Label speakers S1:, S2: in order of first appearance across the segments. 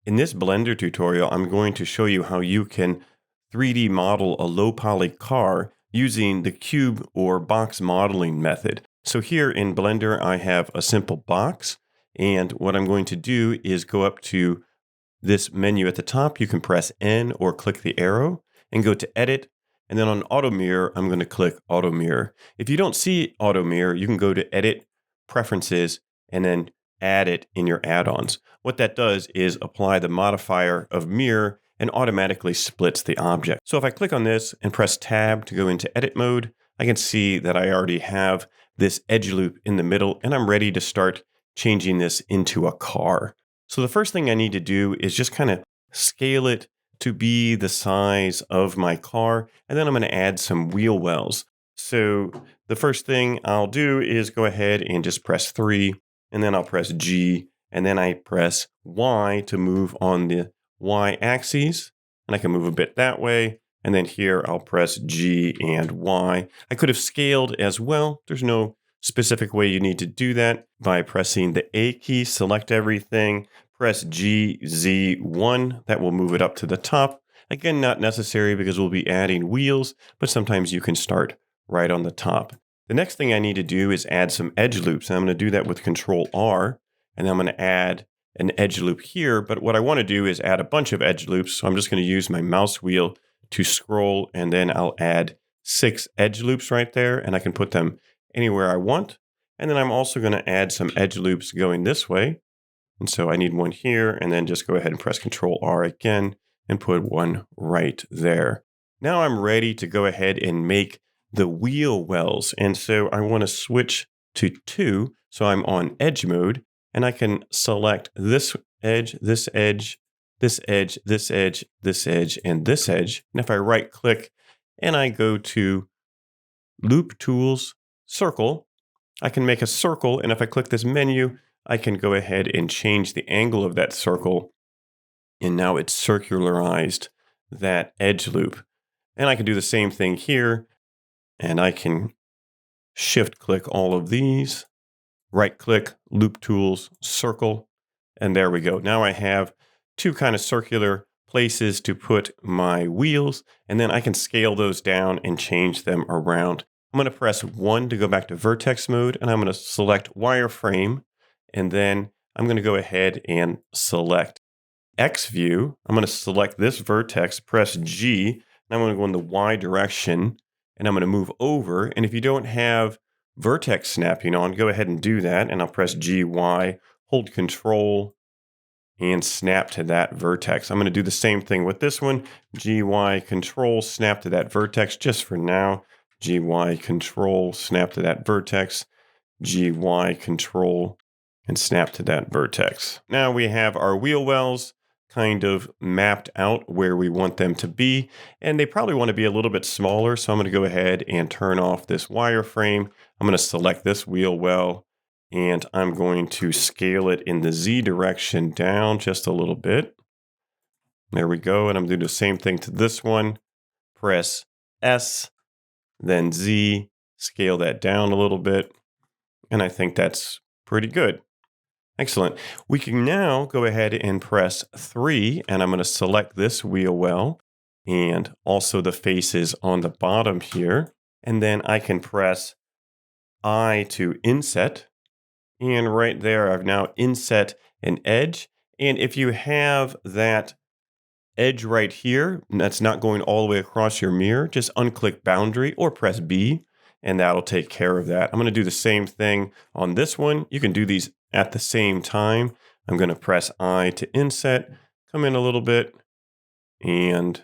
S1: In this Blender tutorial, I'm going to show you how you can 3D model a low poly car using the cube or box modeling method. So here in Blender, I have a simple box, and what I'm going to do is go up to this menu at the top. You can press N or click the arrow and go to Edit. And then on Auto Mirror, I'm going to click Auto Mirror. If you don't see Auto Mirror, you can go to Edit, Preferences, and then add it in your add-ons. What that does is apply the modifier of mirror and automatically splits the object. So if I click on this and press Tab to go into edit mode, I can see that I already have this edge loop in the middle, and I'm ready to start changing this into a car. So the first thing I need to do is just kind of scale it to be the size of my car, and then I'm going to add some wheel wells. So the first thing I'll do is go ahead and just press 3, and then I'll press G, and then I press Y to move on the Y axis, and I can move a bit that way, and then here I'll press G and Y. I could have scaled as well. There's no specific way you need to do that. By pressing the A key, select everything, press G, Z, 1. That will move it up to the top. Again, not necessary because we'll be adding wheels, but sometimes you can start right on the top. The next thing I need to do is add some edge loops. And I'm going to do that with Control R, and I'm going to add an edge loop here. But what I want to do is add a bunch of edge loops. So I'm just going to use my mouse wheel to scroll, and then I'll add 6 edge loops right there, and I can put them anywhere I want. And then I'm also going to add some edge loops going this way. And so I need one here, and then just go ahead and press Control R again and put one right there. Now I'm ready to go ahead and make the wheel wells. And so I want to switch to 2. So I'm on edge mode, and I can select this edge, this edge, this edge, this edge, this edge, and this edge. And if I right click and I go to Loop Tools, Circle, I can make a circle. And if I click this menu, I can go ahead and change the angle of that circle. And now it's circularized that edge loop. And I can do the same thing here. And I can shift click all of these, right click, Loop Tools, Circle, and there we go. Now I have 2 kind of circular places to put my wheels, and then I can scale those down and change them around. I'm going to press 1 to go back to vertex mode, and I'm going to select wireframe, and then I'm going to go ahead and select X view. I'm going to select this vertex, press G, and I'm going to go in the Y direction, and I'm going to move over. And if you don't have vertex snapping on, go ahead and do that. And I'll press G, Y, hold Control, and snap to that vertex. I'm going to do the same thing with this one. G, Y, Control, snap to that vertex just for now. G, Y, Control, snap to that vertex. G, Y, Control, and snap to that vertex. Now we have our wheel wells kind of mapped out where we want them to be, and they probably want to be a little bit smaller. So I'm going to go ahead and turn off this wireframe. I'm going to select this wheel well, and I'm going to scale it in the Z direction down just a little bit. There we go. And I'm going to do the same thing to this one. Press S, then Z, scale that down a little bit. And I think that's pretty good. Excellent. We can now go ahead and press 3, and I'm going to select this wheel well and also the faces on the bottom here. And then I can press I to inset. And right there, I've now inset an edge. And if you have that edge right here, that's not going all the way across your mirror, just unclick boundary or press B, and that'll take care of that. I'm going to do the same thing on this one. You can do these at the same time. I'm going to press I to inset, come in a little bit, and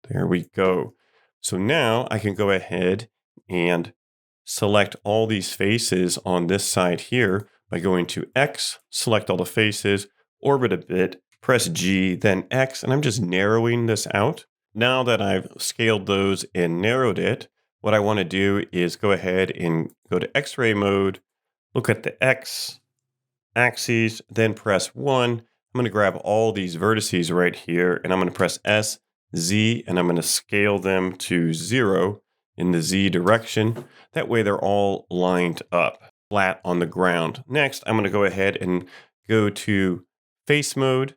S1: there we go. So now I can go ahead and select all these faces on this side here by going to X, select all the faces, orbit a bit, press G, then X, and I'm just narrowing this out. Now that I've scaled those and narrowed it, what I want to do is go ahead and go to X-ray mode, look at the X axes, then press 1. I'm going to grab all these vertices right here, and I'm going to press S, Z, and I'm going to scale them to 0 in the Z direction. That way they're all lined up flat on the ground. Next, I'm going to go ahead and go to face mode,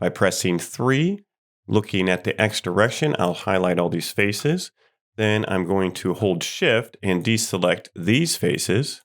S1: by pressing 3. Looking at the X direction, I'll highlight all these faces. Then I'm going to hold Shift and deselect these faces.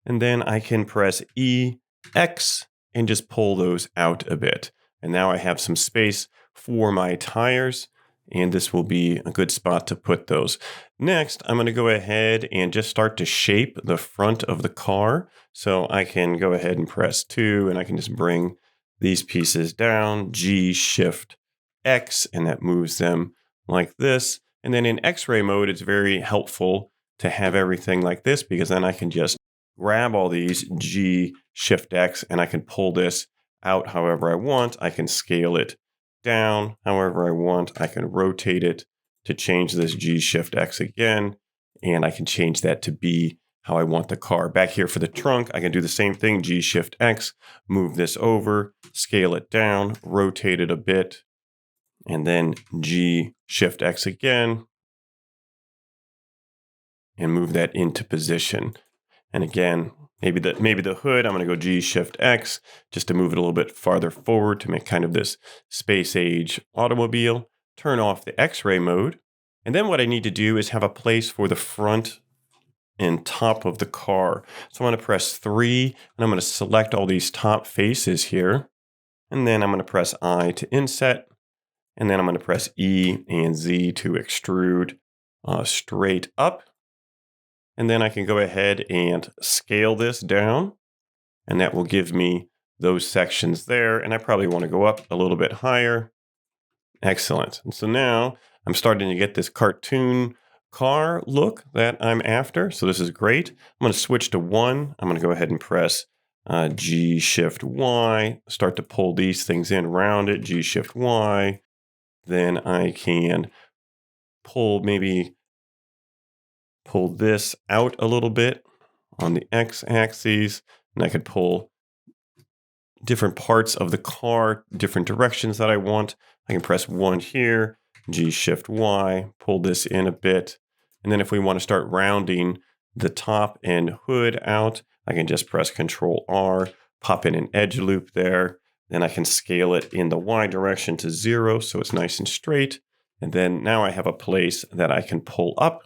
S1: And then I can press EX and just pull those out a bit. And now I have some space for my tires, and this will be a good spot to put those. Next, I'm going to go ahead and just start to shape the front of the car. So I can go ahead and press 2, and I can just bring these pieces down, G, Shift, X, and that moves them like this. And then in X-ray mode, it's very helpful to have everything like this, because then I can just grab all these, G, Shift, X, and I can pull this out however I want. I can scale it down however I want. I can rotate it to change this G, Shift, X again, and I can change that to be how I want the car. Back here for the trunk, I can do the same thing, G, Shift, X, move this over, scale it down, rotate it a bit, and then G, Shift, X again, and move that into position. And again, maybe the hood, I'm going to go G, Shift, X, just to move it a little bit farther forward to make kind of this space age automobile. Turn off the X-ray mode. And then what I need to do is have a place for the front and top of the car. So I'm going to press 3, and I'm going to select all these top faces here. And then I'm going to press I to inset. And then I'm going to press E and Z to extrude straight up. And then I can go ahead and scale this down, and that will give me those sections there. And I probably want to go up a little bit higher. Excellent. And so now I'm starting to get this cartoon car look that I'm after. So this is great. I'm going to switch to 1. I'm going to go ahead and press G, Shift, Y, start to pull these things in around it, G, Shift, Y. Then I can pull this out a little bit on the X axis, and I could pull different parts of the car, different directions that I want. I can press 1 here, G, Shift, Y, pull this in a bit. And then if we want to start rounding the top and hood out, I can just press Control R, pop in an edge loop there. Then I can scale it in the Y direction to 0, so it's nice and straight. And then now I have a place that I can pull up.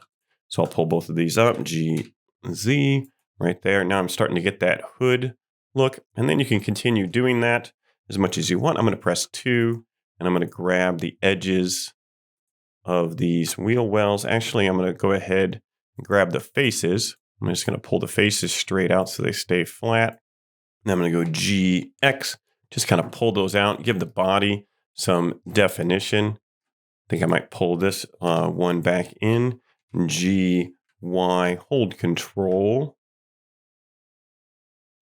S1: So I'll pull both of these up, G, Z, right there. Now I'm starting to get that hood look. And then you can continue doing that as much as you want. I'm going to press 2, and I'm going to grab the edges of these wheel wells. Actually, I'm going to go ahead and grab the faces. I'm just going to pull the faces straight out so they stay flat. Then I'm going to go G, X, just kind of pull those out, give the body some definition. I think I might pull this one back in. G, Y, hold Control.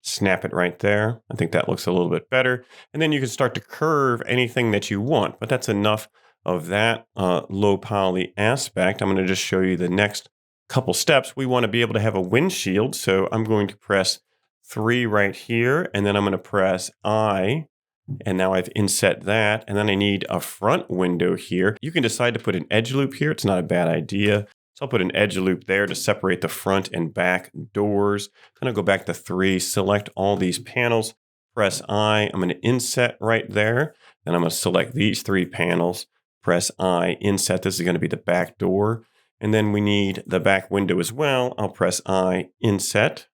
S1: Snap it right there. I think that looks a little bit better. And then you can start to curve anything that you want, but that's enough of that low poly aspect. I'm going to just show you the next couple steps. We want to be able to have a windshield, so I'm going to press 3 right here, and then I'm going to press I, and now I've inset that, and then I need a front window here. You can decide to put an edge loop here. It's not a bad idea. So I'll put an edge loop there to separate the front and back doors. I'm going to go back to 3, select all these panels, press I. I'm going to inset right there. Then I'm going to select these 3 panels, press I, inset. This is going to be the back door. And then we need the back window as well. I'll press I, inset.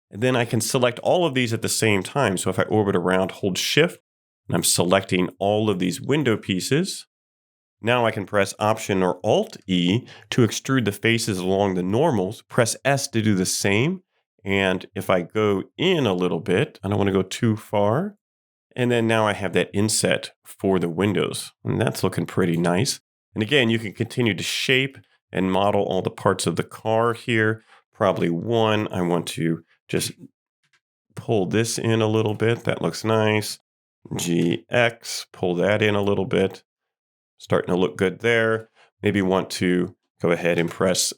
S1: And then I can select all of these at the same time. So if I orbit around, hold Shift, and I'm selecting all of these window pieces. Now I can press Option or Alt-E to extrude the faces along the normals. Press S to do the same. And if I go in a little bit, I don't want to go too far. And then now I have that inset for the windows. And that's looking pretty nice. And again, you can continue to shape and model all the parts of the car here. Probably 1, I want to just pull this in a little bit. That looks nice. GX, pull that in a little bit. Starting to look good there. Maybe want to go ahead and press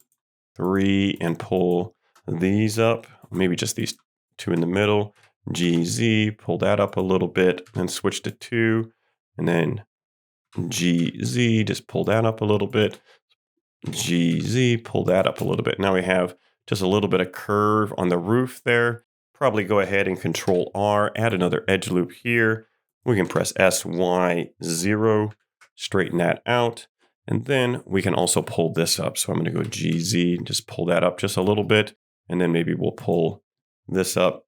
S1: 3 and pull these up. Maybe just these 2 in the middle. GZ, pull that up a little bit and switch to 2. And then GZ, just pull that up a little bit. GZ, pull that up a little bit. Now we have just a little bit of curve on the roof there. Probably go ahead and Control R, add another edge loop here. We can press SY0, straighten that out. And then we can also pull this up. So I'm going to go GZ and just pull that up just a little bit. And then maybe we'll pull this up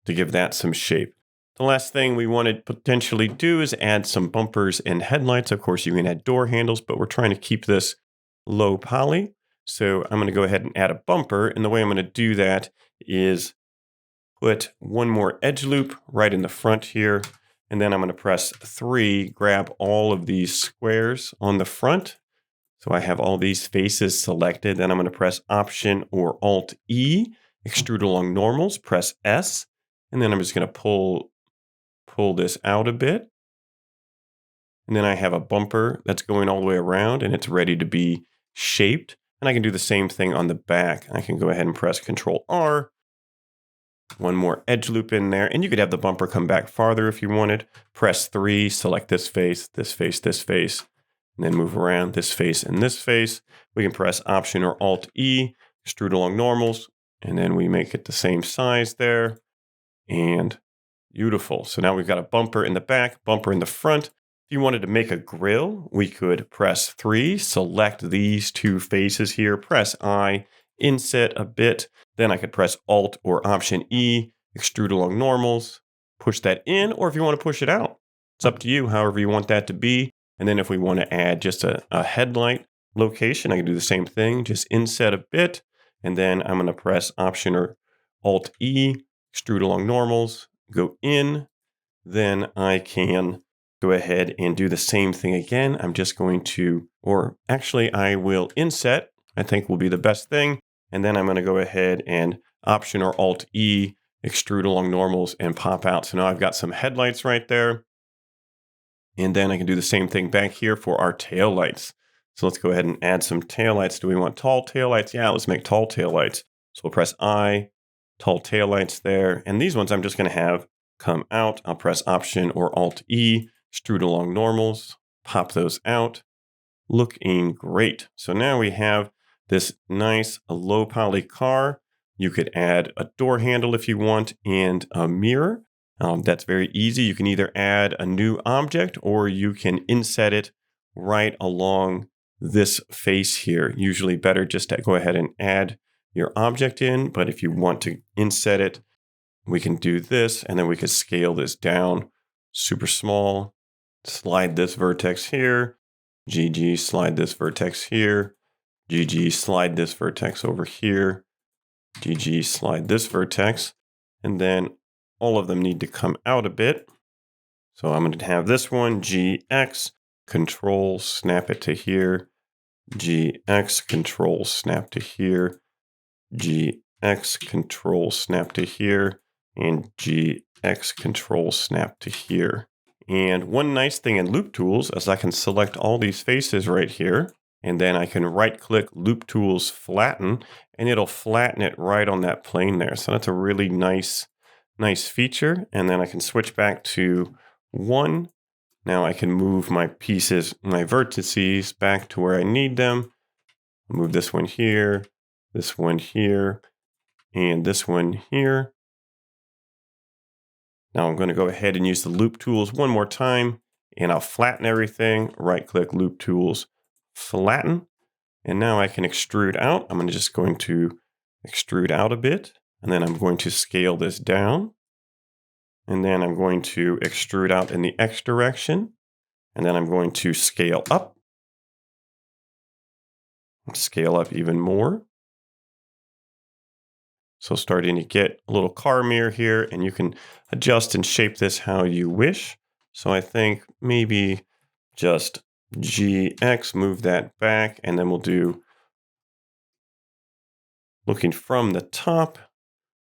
S1: to give that some shape. The last thing we want to potentially do is add some bumpers and headlights. Of course, you can add door handles, but we're trying to keep this low poly. So I'm going to go ahead and add a bumper. And the way I'm going to do that is put one more edge loop right in the front here. And then I'm going to press 3, grab all of these squares on the front. So I have all these faces selected. Then I'm going to press Option or Alt E, extrude along normals, press S. And then I'm just going to pull this out a bit. And then I have a bumper that's going all the way around and it's ready to be shaped. And I can do the same thing on the back. I can go ahead and press Control R. One more edge loop in there. And you could have the bumper come back farther if you wanted. Press 3, select this face, this face, this face. And then move around this face and this face. We can press Option or Alt E, extrude along normals. And then we make it the same size there. And beautiful. So now we've got a bumper in the back, bumper in the front. If you wanted to make a grill, we could press 3, select these two faces here, press I, inset a bit. Then I could press Alt or Option E, extrude along normals, push that in, or if you want to push it out. It's up to you, however you want that to be. And then if we want to add just a headlight location, I can do the same thing, just inset a bit. And then I'm going to press Option or Alt E, extrude along normals, go in. Then I can go ahead and do the same thing again. I'm just going to, or actually I will inset, I think will be the best thing. And then I'm going to go ahead and Option or Alt E, extrude along normals and pop out. So now I've got some headlights right there. And then I can do the same thing back here for our tail lights. So let's go ahead and add some tail lights. Do we want tall tail lights? Yeah, let's make tall tail lights. So we'll press I, tall tail lights there. And these ones I'm just going to have come out. I'll press Option or Alt E, extrude along normals, pop those out. Looking great. So now we have this nice low poly car. You could add a door handle if you want and a mirror. That's very easy. You can either add a new object or you can inset it right along this face here. Usually better just to go ahead and add your object in. But if you want to inset it, we can do this and then we could scale this down super small. Slide this vertex here. GG, slide this vertex here. GG, slide this vertex over here. GG, slide this vertex. And then all of them need to come out a bit. So I'm going to have this one, GX, Control, snap it to here. GX, Control, snap to here. GX, Control, snap to here. And GX, Control, snap to here. And one nice thing in Loop Tools is I can select all these faces right here. And then I can right-click Loop Tools, Flatten, and it'll flatten it right on that plane there. So that's a really nice feature. And then I can switch back to 1. Now I can move my pieces, my vertices back to where I need them. Move this one here, and this one here. Now I'm going to go ahead and use the Loop Tools one more time, and I'll flatten everything. Right-click Loop Tools, Flatten. And now I can extrude out. I'm just going to extrude out a bit, and then I'm going to scale this down. And then I'm going to extrude out in the X direction. And then I'm going to scale up. Scale up even more. So starting to get a little car mirror here, and you can adjust and shape this how you wish. So I think maybe just GX, move that back, and then we'll do looking from the top.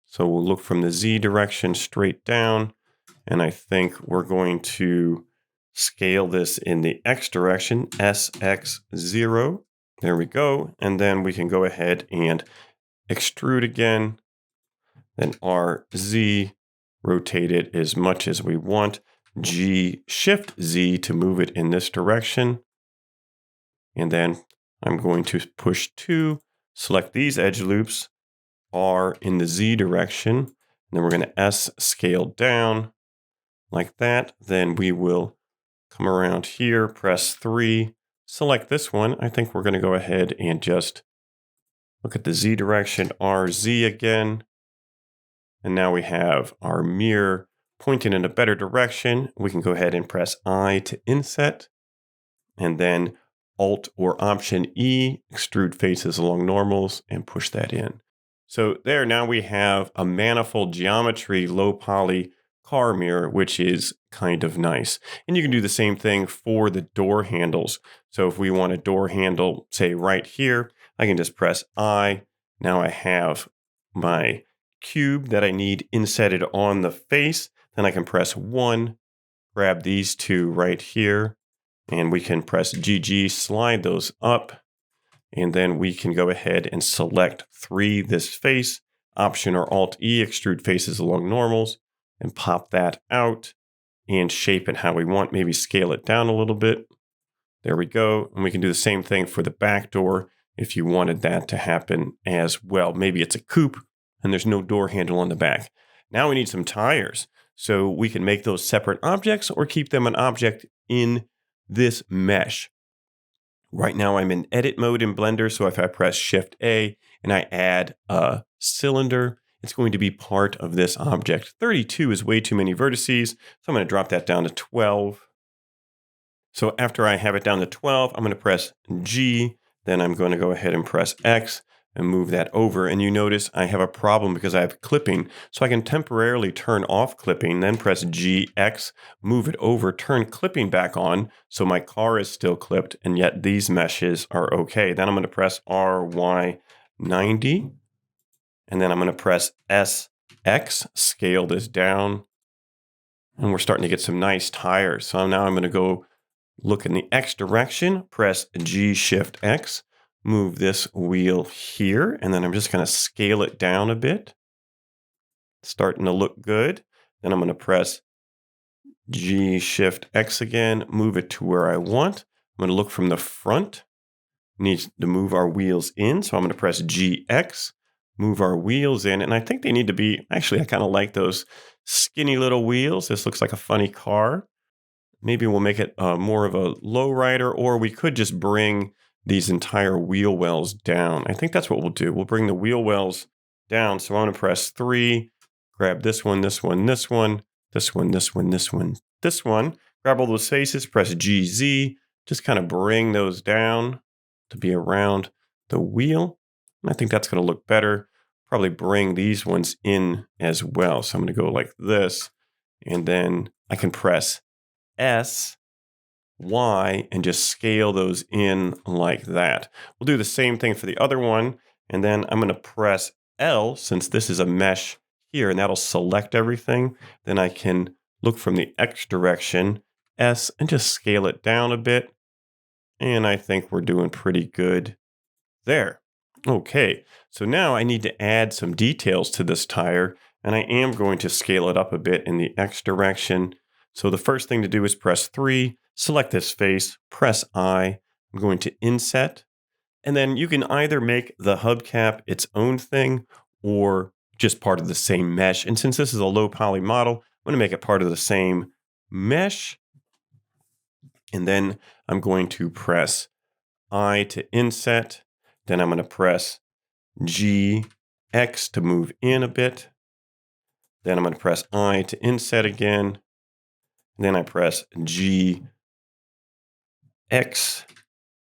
S1: So we'll look from the Z direction straight down. And I think we're going to scale this in the X direction, SX0. There we go. And then we can go ahead and extrude again. Then RZ, rotate it as much as we want. G, Shift Z to move it in this direction. And then I'm going to push 2, select these edge loops, R in the Z direction. And then we're going to S scale down. like that. Then we will come around here, press 3, select this one. I think we're going to go ahead and just look at the Z direction, RZ again. And now we have our mirror pointing in a better direction. We can go ahead and press I to inset, and then Alt or Option E, extrude faces along normals, and push that in. So there, now we have a manifold geometry low poly car mirror, which is kind of nice. And you can do the same thing for the door handles. So if we want a door handle, say right here, I can just press I. Now I have my cube that I need insetted on the face. Then I can press 1, grab these two right here, and we can press GG, slide those up, and then we can go ahead and select 3, this face, Option or Alt E, extrude faces along normals, and pop that out and shape it how we want, maybe scale it down a little bit. There we go. And we can do the same thing for the back door if you wanted that to happen as well. Maybe it's a coupe and there's no door handle on the back. Now we need some tires. So we can make those separate objects or keep them an object in this mesh. Right now I'm in edit mode in Blender. So if I press Shift A and I add a cylinder, it's going to be part of this object. 32 is way too many vertices. So I'm going to drop that down to 12. So after I have it down to 12, I'm going to press G. Then I'm going to go ahead and press X and move that over. And you notice I have a problem because I have clipping. So I can temporarily turn off clipping, then press GX, move it over, turn clipping back on. So my car is still clipped and yet these meshes are okay. Then I'm going to press RY90. And then I'm going to press SX, scale this down. And we're starting to get some nice tires. So now I'm going to go look in the X direction, press G Shift X, move this wheel here, and then I'm just going to scale it down a bit. Starting to look good. Then I'm going to press G Shift X again, move it to where I want. I'm going to look from the front. Needs to move our wheels in, so I'm going to press GX, move our wheels in, and I think they need to be, actually I kind of like those skinny little wheels. This looks like a funny car. Maybe we'll make it more of a low rider, or we could just bring these entire wheel wells down. I think that's what we'll do. We'll bring the wheel wells down. So I'm going to press 3, grab this one, this one, this one, this one, this one, this one, this one. Grab all those faces, press GZ, just kind of bring those down to be around the wheel. And I think that's going to look better. Probably bring these ones in as well. So I'm going to go like this, and then I can press S, Y, and just scale those in like that. We'll do the same thing for the other one. And then I'm going to press L, since this is a mesh here, and that'll select everything. Then I can look from the X direction, S, and just scale it down a bit. And I think we're doing pretty good there. Okay, so now I need to add some details to this tire, and I am going to scale it up a bit in the X direction. So the first thing to do is press 3, select this face, press I. I'm going to inset, and then you can either make the hubcap its own thing or just part of the same mesh. And since this is a low poly model, I'm going to make it part of the same mesh. And then I'm going to press I to inset. Then I'm going to press GX to move in a bit. Then I'm going to press I to inset again. Then I press GX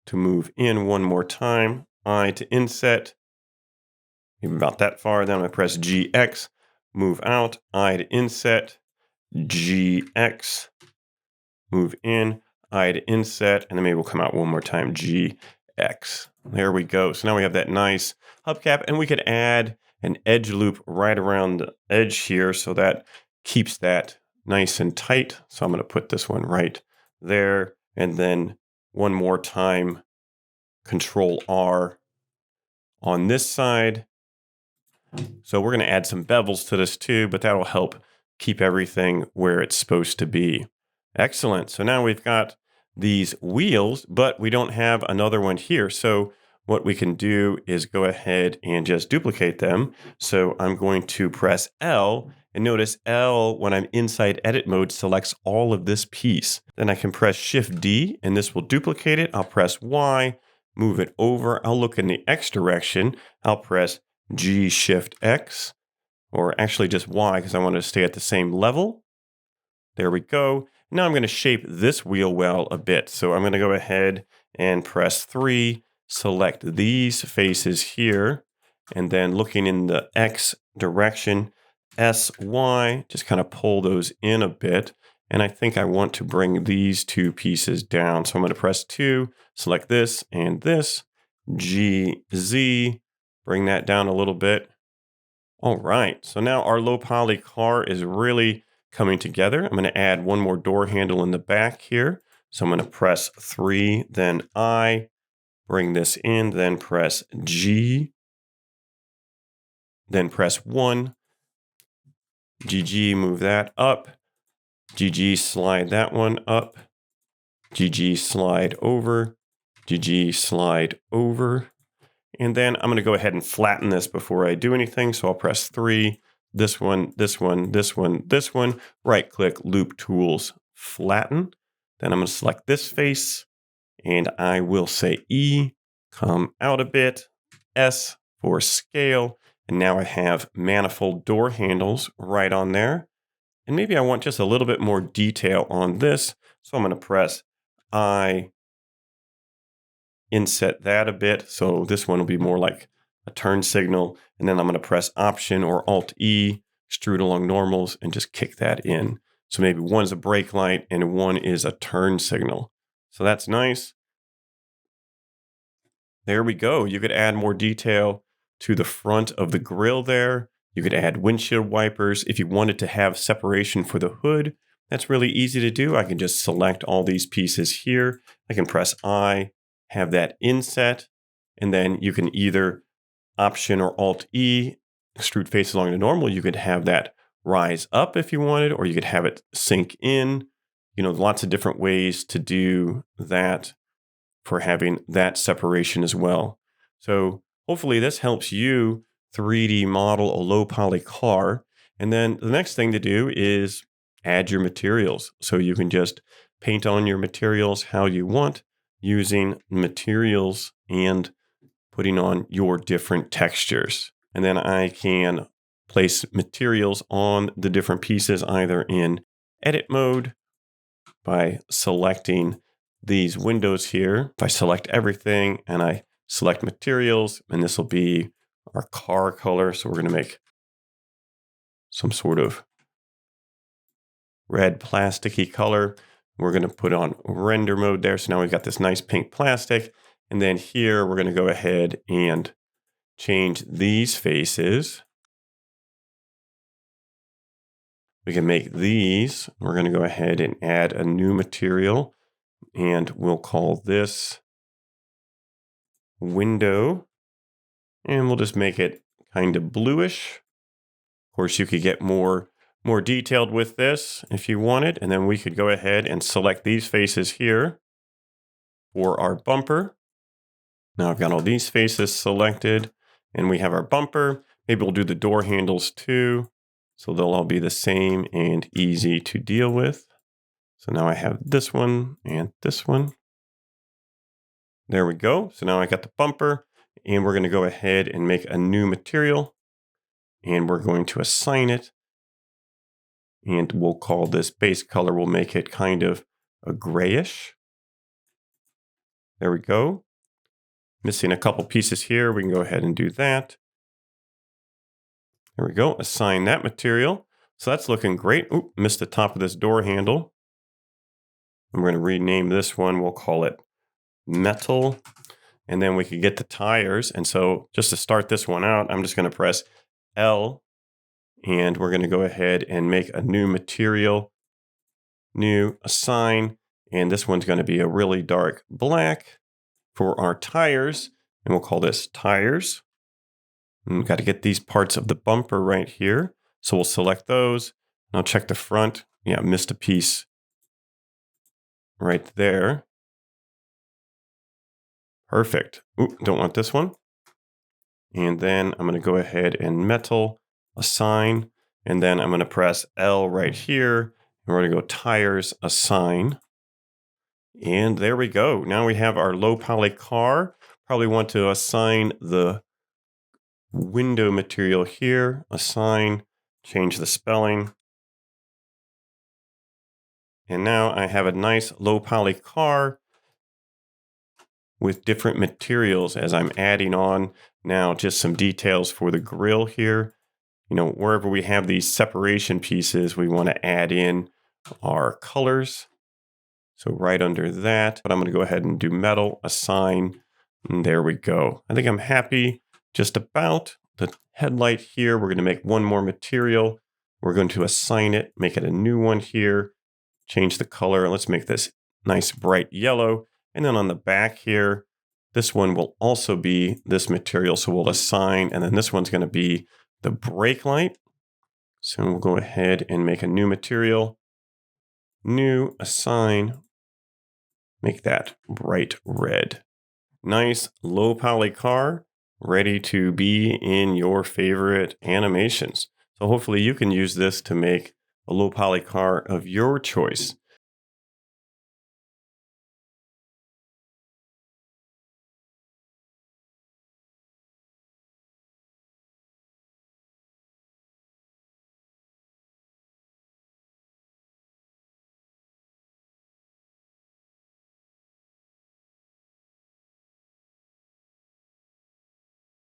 S1: to move in one more time. I to inset. Maybe about that far. Then I'm going to press GX, move out. I to inset. GX, move in. I to inset. And then maybe we'll come out one more time. GX. There we go. So now we have that nice hubcap, and we could add an edge loop right around the edge here so that keeps that nice and tight. So I'm going to put this one right there, and then one more time, Control R on this side. So we're going to add some bevels to this too, but that'll help keep everything where it's supposed to be. Excellent. So now we've got these wheels, but we don't have another one here. So what we can do is go ahead and just duplicate them. So I'm going to press L, and notice L, when I'm inside edit mode, selects all of this piece. Then I can press Shift D, and this will duplicate it. I'll press Y, move it over. I'll look in the X direction. I'll press G Shift X, or actually just Y because I want to stay at the same level. There we go. Now I'm going to shape this wheel well a bit. So I'm going to go ahead and press 3, select these faces here, and then looking in the X direction, S, Y, just kind of pull those in a bit. And I think I want to bring these two pieces down. So I'm going to press 2, select this and this, G, Z, bring that down a little bit. All right, so now our low poly car is really coming together. I'm going to add one more door handle in the back here. So I'm going to press 3, then I, bring this in, then press G, then press 1, GG, move that up, GG, slide that one up, GG, slide over, GG, slide over. And then I'm going to go ahead and flatten this before I do anything. So I'll press 3, this one, this one, this one, this one, right click, loop tools, flatten. Then I'm going to select this face and I will say E, come out a bit, S for scale. And now I have manifold door handles right on there. And maybe I want just a little bit more detail on this. So I'm going to press I, inset that a bit. So this one will be more like a turn signal. And then I'm going to press Option or Alt E, extrude along normals, and just kick that in. So maybe one's a brake light and one is a turn signal. So that's nice. There we go. You could add more detail to the front of the grille there. You could add windshield wipers. If you wanted to have separation for the hood, that's really easy to do. I can just select all these pieces here. I can press I, have that inset, and then you can either Option or Alt E, extrude face along the normal. You could have that rise up if you wanted, or you could have it sink in. Lots of different ways to do that for having that separation as well. So hopefully this helps you 3D model a low poly car. And then the next thing to do is add your materials. So you can just paint on your materials how you want, using materials and putting on your different textures. And then I can place materials on the different pieces either in edit mode by selecting these windows here. If I select everything and I select materials, and this will be our car color. So we're going to make some sort of red plasticky color. We're going to put on render mode there. So now we've got this nice pink plastic. And then here we're going to go ahead and change these faces. We can make these. We're going to go ahead and add a new material, and we'll call this window. And we'll just make it kind of bluish. Of course, you could get more detailed with this if you wanted. And then we could go ahead and select these faces here for our bumper. Now I've got all these faces selected, and we have our bumper. Maybe we'll do the door handles too, so they'll all be the same and easy to deal with. So now I have this one and this one. There we go. So now I got the bumper, and we're going to go ahead and make a new material, and we're going to assign it. And we'll call this base color. We'll make it kind of a grayish. There we go. Missing a couple pieces here. We can go ahead and do that. There we go. Assign that material. So that's looking great. Oop, missed the top of this door handle. I'm going to rename this one. We'll call it metal. And then we could get the tires. And so just to start this one out, I'm just going to press L. And we're going to go ahead and make a new material. New, assign. And this one's going to be a really dark black for our tires. And we'll call this tires. And we've got to get these parts of the bumper right here. So we'll select those. And I'll check the front. Yeah, missed a piece right there. Perfect. Ooh, don't want this one. And then I'm going to go ahead and metal, assign, and then I'm going to press L right here. And we're going to go tires, assign. And there we go. Now we have our low poly car. Probably want to assign the window material here, assign, change the spelling. And now I have a nice low poly car with different materials as I'm adding on now just some details for the grill here. You know, wherever we have these separation pieces, we want to add in our colors. So right under that, but I'm going to go ahead and do metal, assign, and there we go. I think I'm happy just about the headlight here. We're going to make one more material. We're going to assign it, make it a new one here, change the color. Let's make this nice bright yellow. And then on the back here, this one will also be this material. So we'll assign, and then this one's going to be the brake light. So we'll go ahead and make a new material, new, assign, make that bright red. Nice low poly car, ready to be in your favorite animations. So hopefully you can use this to make a low poly car of your choice.